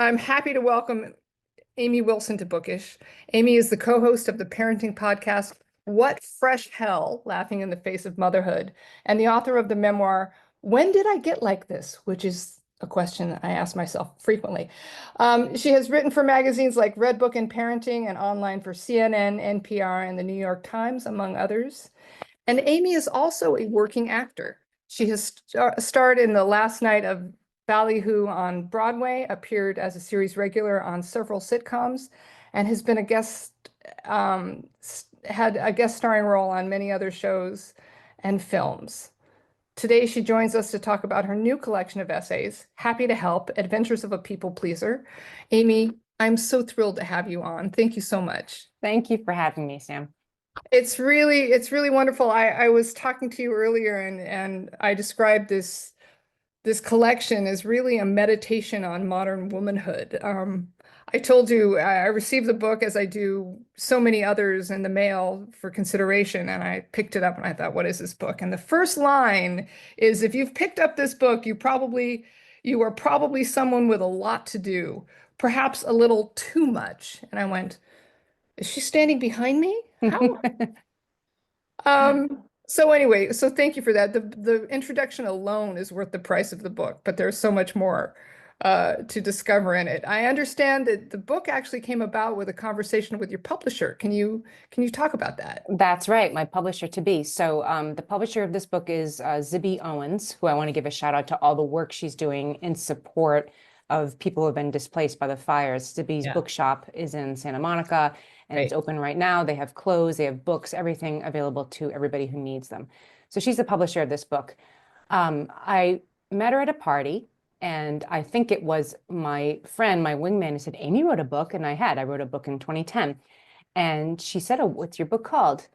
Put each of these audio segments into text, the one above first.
I'm happy to welcome Amy Wilson to Bookish. Amy is the co-host of the parenting podcast, What Fresh Hell? Laughing in the Face of Motherhood, and the author of the memoir, When Did I Get Like This? Which is a question I ask myself frequently. She has written for magazines like Redbook and Parenting and online for CNN, NPR, and the New York Times, among others. And Amy is also a working actor. She has starred in The Last Night of Ballyhoo on Broadway, appeared as a series regular on several sitcoms, and has been a had a guest starring role on many other shows and films. Today, she joins us to talk about her new collection of essays, Happy to Help, Adventures of a People Pleaser. Amy, I'm so thrilled to have you on. Thank you so much. Thank you for having me, Sam. It's really wonderful. I was talking to you earlier and I described this collection as really a meditation on modern womanhood. I told you I received the book as I do so many others in the mail for consideration, and I picked it up and I thought, what is this book? And the first line is, if you've picked up this book, you are probably someone with a lot to do, perhaps a little too much. And I went, is she standing behind me? How? So anyway, so thank you for that. The introduction alone is worth the price of the book, but there's so much more to discover in it. I understand that the book actually came about with a conversation with your publisher. Can you talk about that? That's right, my publisher to be. So the publisher of this book is Zibby Owens, who I want to give a shout out to all the work she's doing in support of people who have been displaced by the fires. Zibby's Yeah, bookshop is in Santa Monica, and it's right. open right now. They have clothes, they have books, everything available to everybody who needs them. So she's the publisher of this book. I met her at a party, and I think it was my friend, my wingman, who said, Amy wrote a book, and I wrote a book in 2010. And she said, oh, what's your book called?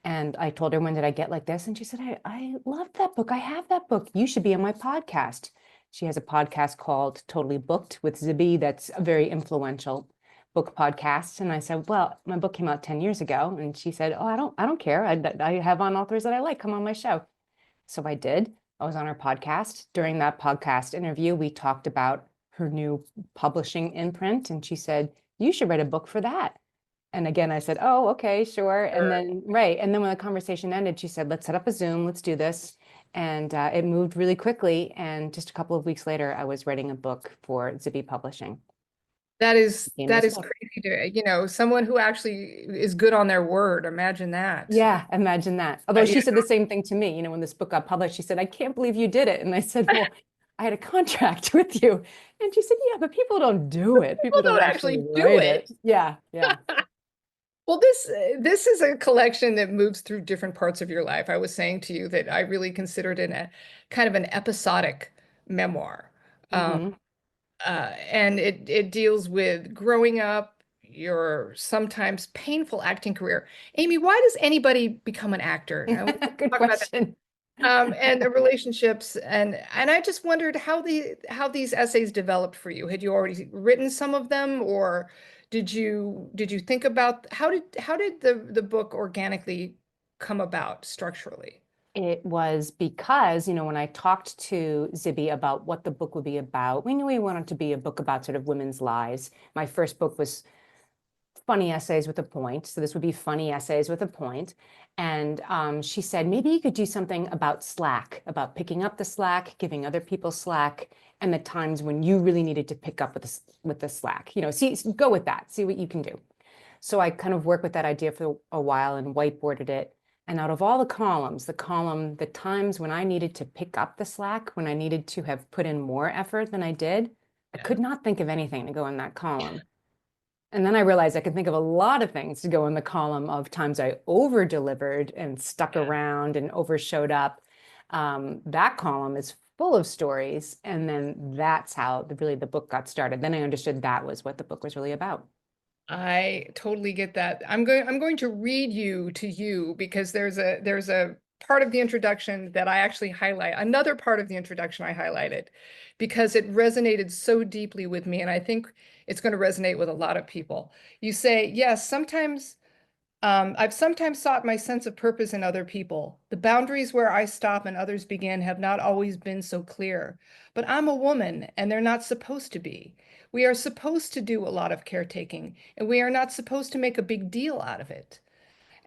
And I told her, when did I get like this? And she said, I love that book. I have that book. You should be on my podcast. She has a podcast called Totally Booked with Zibby. That's a very influential book podcast. And I said, well, my book came out 10 years ago. And she said, oh, I don't care. I have on authors that I like. Come on my show. So I did. I was on her podcast. During that podcast interview, we talked about her new publishing imprint. And she said, you should write a book for that. And again, I said, oh, okay, sure. And Sure. then, right. And then when the conversation ended, she said, let's set up a Zoom, let's do this. And it moved really quickly. And just a couple of weeks later, I was writing a book for Zibby Publishing. That is Became that this is book. crazy someone who actually is good on their word. Imagine that. Yeah, imagine that. Although she said the same thing to me, when this book got published, she said, I can't believe you did it. And I said, well, I had a contract with you. And she said, yeah, but people don't do it. People People don't don't actually actually do write it. it. Yeah, yeah. Well, this is a collection that moves through different parts of your life. I was saying to you that I really considered it a kind of an episodic memoir. Um, Hmm. and it deals with growing up, your sometimes painful acting career. Amy, why does anybody become an actor? I want to Good talk about that. question. And the relationships, and I just wondered how these essays developed for you. Had you already written some of them, or did you think about how did the book organically come about structurally? It was because, when I talked to Zibby about what the book would be about, we knew we wanted to be a book about sort of women's lives. My first book was funny essays with a point. So this would be funny essays with a point. And she said, maybe you could do something about slack, about picking up the slack, giving other people slack, and the times when you really needed to pick up with the slack. Go with that, see what you can do. So I kind of worked with that idea for a while and whiteboarded it. And out of all the columns, the times when I needed to pick up the slack, when I needed to have put in more effort than I did, I Yeah. could not think of anything to go in that column. And then I realized I could think of a lot of things to go in the column of times I over delivered and stuck Yeah. around and over showed up. That column is full of stories. And then that's how really the book got started. Then I understood that was what the book was really about. I totally get that. I'm going to read you to you because there's a part of the introduction that I actually highlight. Another part of the introduction I highlighted because it resonated so deeply with me, and I think it's going to resonate with a lot of people. You say, yes, I've sometimes sought my sense of purpose in other people. The boundaries where I stop and others begin have not always been so clear. But I'm a woman, and they're not supposed to be. We are supposed to do a lot of caretaking, and we are not supposed to make a big deal out of it.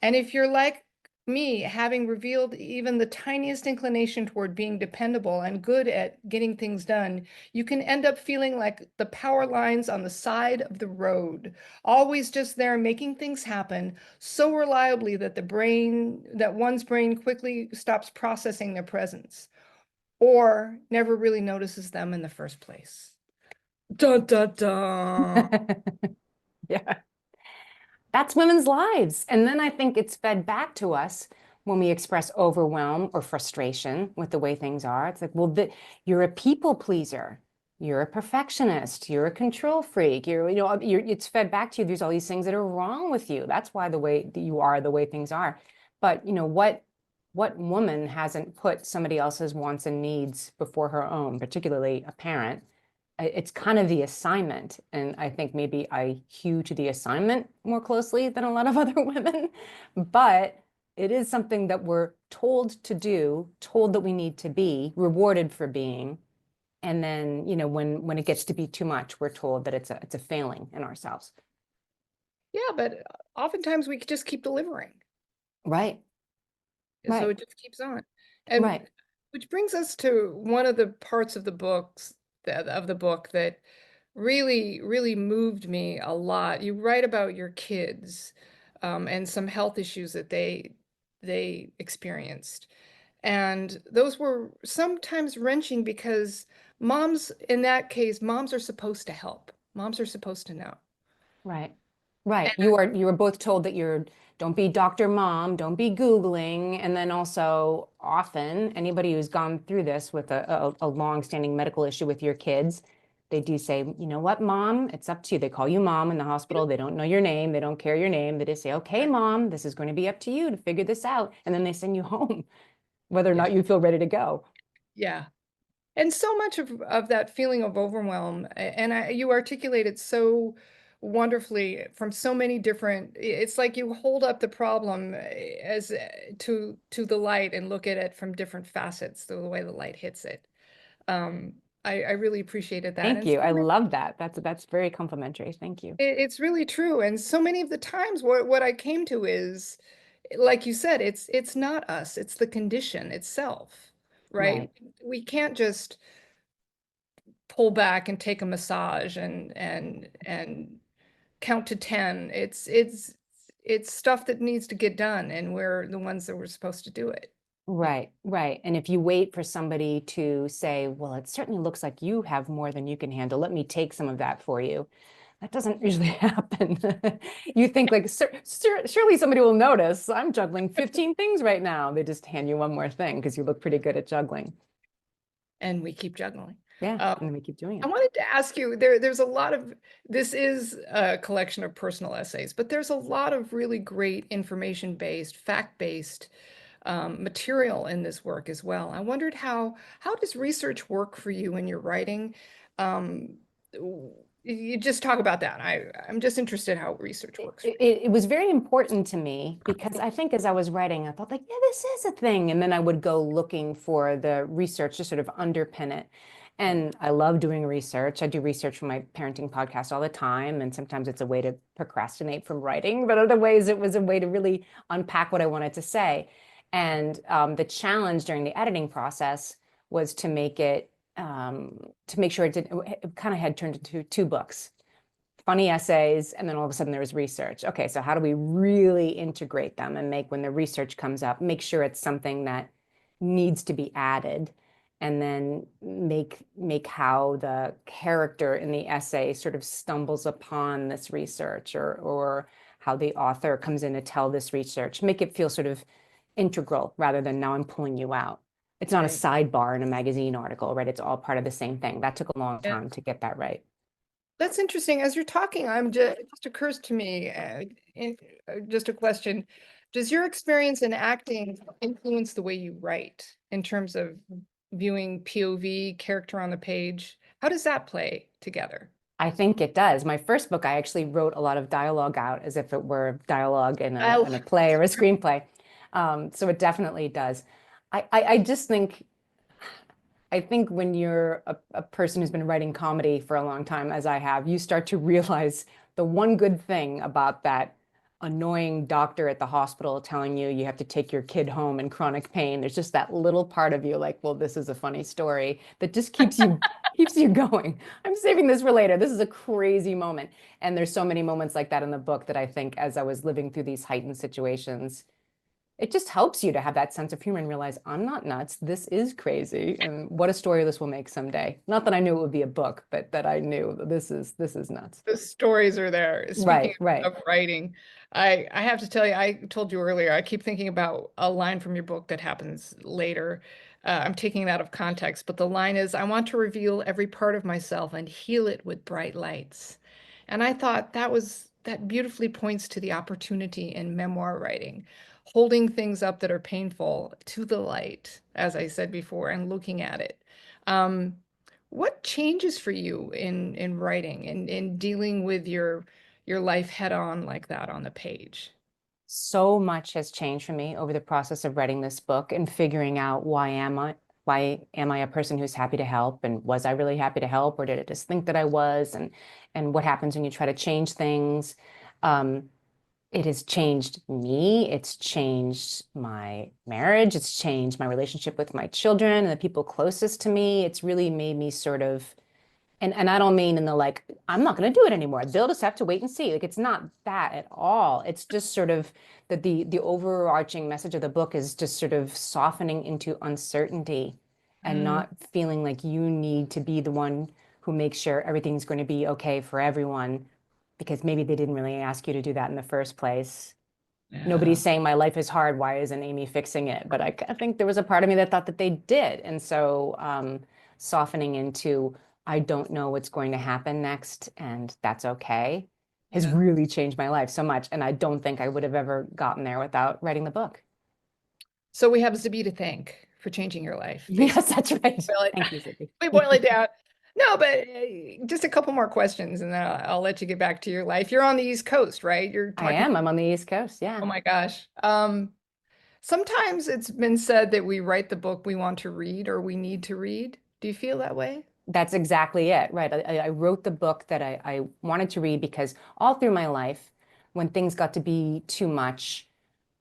And if you're like me, having revealed even the tiniest inclination toward being dependable and good at getting things done, you can end up feeling like the power lines on the side of the road, always just there making things happen so reliably that one's brain quickly stops processing their presence or never really notices them in the first place. Dun, dun, dun. Yeah. That's women's lives. And then I think it's fed back to us when we express overwhelm or frustration with the way things are. It's like, well, you're a people pleaser. You're a perfectionist. You're a control freak. It's fed back to you. There's all these things that are wrong with you. That's why the way that you are, the way things are. But what woman hasn't put somebody else's wants and needs before her own, particularly a parent? It's kind of the assignment. And I think maybe I hew to the assignment more closely than a lot of other women. But it is something that we're told to do, told that we need to be, rewarded for being. And then, when it gets to be too much, we're told that it's a failing in ourselves. Yeah, but oftentimes we just keep delivering. Right. So Right. it just keeps on. And Right. which brings us to one of the parts of the book that really, really moved me a lot. You write about your kids, and some health issues that they experienced. And those were sometimes wrenching because moms, in that case, moms are supposed to help. Moms are supposed to know. Right. Right. You are both told that don't be Dr. Mom, don't be Googling. And then also often anybody who's gone through this with a long-standing medical issue with your kids, they do say, you know what, Mom, it's up to you. They call you Mom in the hospital. They don't know your name. They don't care your name. They just say, okay, Mom, this is going to be up to you to figure this out. And then they send you home, whether or Yeah. not you feel ready to go. Yeah. And so much of that feeling of overwhelm, and you articulate it so wonderfully from so many different, it's like you hold up the problem as to the light and look at it from different facets, the way the light hits it. Um, I really appreciated that. Thank And you. so I love that. That's very complimentary. Thank you. it's really true. And so many of the times what I came to is, like you said, it's not us, it's the condition itself, right? Right. We can't just pull back and take a massage and count to 10. It's stuff that needs to get done, and we're the ones that were supposed to do it. Right, right. And if you wait for somebody to say, well, it certainly looks like you have more than you can handle, let me take some of that for you. That doesn't usually happen. You think like, surely somebody will notice I'm juggling 15 things right now. They just hand you one more thing because you look pretty good at juggling. And we keep juggling. Yeah, Um, and then we keep doing I it. wanted to ask you, there's a lot of, this is a collection of personal essays, but there's a lot of really great information-based, fact-based material in this work as well. I wondered how does research work for you in your writing? Um, you just talk about that. I'm just interested how research works for It was very important to me because I think as I was writing, I thought like, yeah, this is a thing. And then I would go looking for the research to sort of underpin it. And I love doing research. I do research for my parenting podcast all the time. And sometimes it's a way to procrastinate from writing, but other ways it was a way to really unpack what I wanted to say. And the challenge during the editing process was to to make sure it kind of had turned into two books, funny essays, and then all of a sudden there was research. Okay, so how do we really integrate them and make, when the research comes up, make sure it's something that needs to be added, and then make how the character in the essay sort of stumbles upon this research, or how the author comes in to tell this research, make it feel sort of integral rather than now I'm pulling you out. It's not a right? sidebar in a magazine article, right? It's all part of the same thing. That took a long Yeah. time to get that right. That's interesting. As you're talking, it just occurs to me, just a question. Does your experience in acting influence the way you write in terms of viewing POV, character on the page? How does that play together? I think it does. My first book, I actually wrote a lot of dialogue out as if it were dialogue in I a play or a screenplay. So it definitely does. I just think I think when you're a person who's been writing comedy for a long time, as I have, you start to realize the one good thing about that annoying doctor at the hospital telling you you have to take your kid home in chronic pain. There's just that little part of you like, well, this is a funny story that just keeps you going. I'm saving this for later. This is a crazy moment. And there's so many moments like that in the book that I think as I was living through these heightened situations, it just helps you to have that sense of humor and realize I'm not nuts. This is crazy. And what a story this will make someday. Not that I knew it would be a book, but that I knew that this is nuts. The stories are there. Speaking Right, right. of writing, I have to tell you, I told you earlier, I keep thinking about a line from your book that happens later. I'm taking it out of context, but the line is, I want to reveal every part of myself and heal it with bright lights. And I thought that beautifully points to the opportunity in memoir writing, holding things up that are painful to the light, as I said before, and looking at it. Um, what changes for you in writing and in dealing with your life head on like that on the page? So much has changed for me over the process of writing this book and figuring out why am I a person who's happy to help, and was I really happy to help, or did I just think that I was, and what happens when you try to change things. Um, it has changed me. It's changed my marriage. It's changed my relationship with my children and the people closest to me. It's really made me sort of, and I don't mean in the like, I'm not going to do it anymore. They'll just have to wait and see. Like, it's not that at all. It's just sort of that the overarching message of the book is just sort of softening into uncertainty and Mm, not feeling like you need to be the one who makes sure everything's going to be okay for everyone, because maybe they didn't really ask you to do that in the first place. yeah. Nobody's saying my life is hard. Why isn't Amy fixing it? But I think there was a part of me that thought that they did. And so softening into, I don't know what's going to happen next, and that's okay, has Yeah. really changed my life so much. And I don't think I would have ever gotten there without writing the book. So we have Zabi to thank for changing your life, Yes, basically. that's right. Boil it, Thank you, Zippy. we boil it down. No, but just a couple more questions and then I'll let you get back to your life. You're on the East Coast, right? You're I talking, am. I'm on the East Coast. Yeah. oh my gosh. Sometimes it's been said that we write the book we want to read or we need to read. Do you feel that way? That's exactly it, right? I wrote the book that I wanted to read because all through my life, when things got to be too much,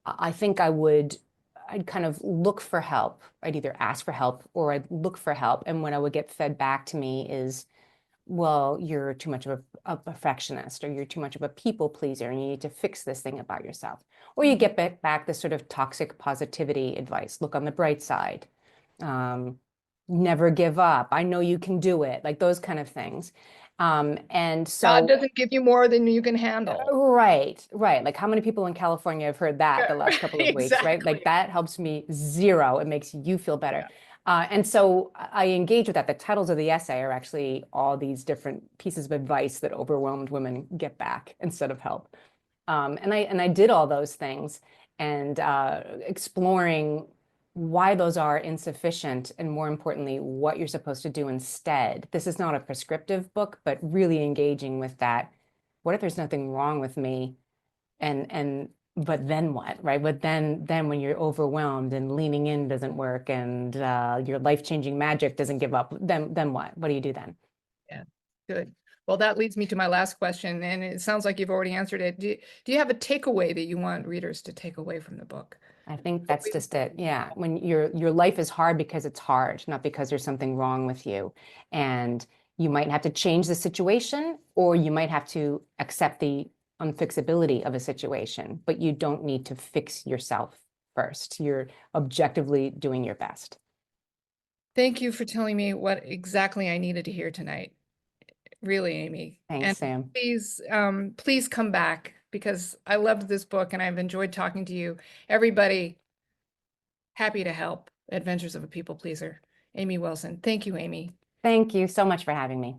I think I'd kind of look for help. I'd either ask for help or I'd look for help. And what I would get fed back to me is, well, you're too much of a perfectionist, or you're too much of a people pleaser, and you need to fix this thing about yourself. Or you Mhm. get back this sort of toxic positivity advice. Look on the bright side. Um, Never give up. I know you can do it. Like those kind of things. And God so doesn't give you more than you can handle. Right, right. Like how many people in California have heard that the Yeah, last couple of weeks, right? Like exactly. that helps me zero. It makes you feel better. Yeah. And so I engage with that. The titles of the essay are actually all these different pieces of advice that overwhelmed women get back instead of help. And I did all those things, and exploring why those are insufficient, and more importantly, what you're supposed to do instead. This is not a prescriptive book, but really engaging with that. What if there's nothing wrong with me? And but then what, right? But then when you're overwhelmed and leaning in doesn't work, and your life-changing magic doesn't give up, then what? What do you do then? Yeah, good. Well, that leads me to my last question, and it sounds like you've already answered it. Do you have a takeaway that you want readers to take away from the book? I think that's just it. Yeah. When your life is hard because it's hard, not because there's something wrong with you. And you might have to change the situation, or you might have to accept the unfixability of a situation, but you don't need to fix yourself first. You're objectively doing your best. Thank you for telling me what exactly I needed to hear tonight. Really, Amy. Thanks, And Sam. please come back because I loved this book and I've enjoyed talking to you. Everybody, happy to help. Adventures of a People Pleaser. Amy Wilson. Thank you, Amy. Thank you so much for having me.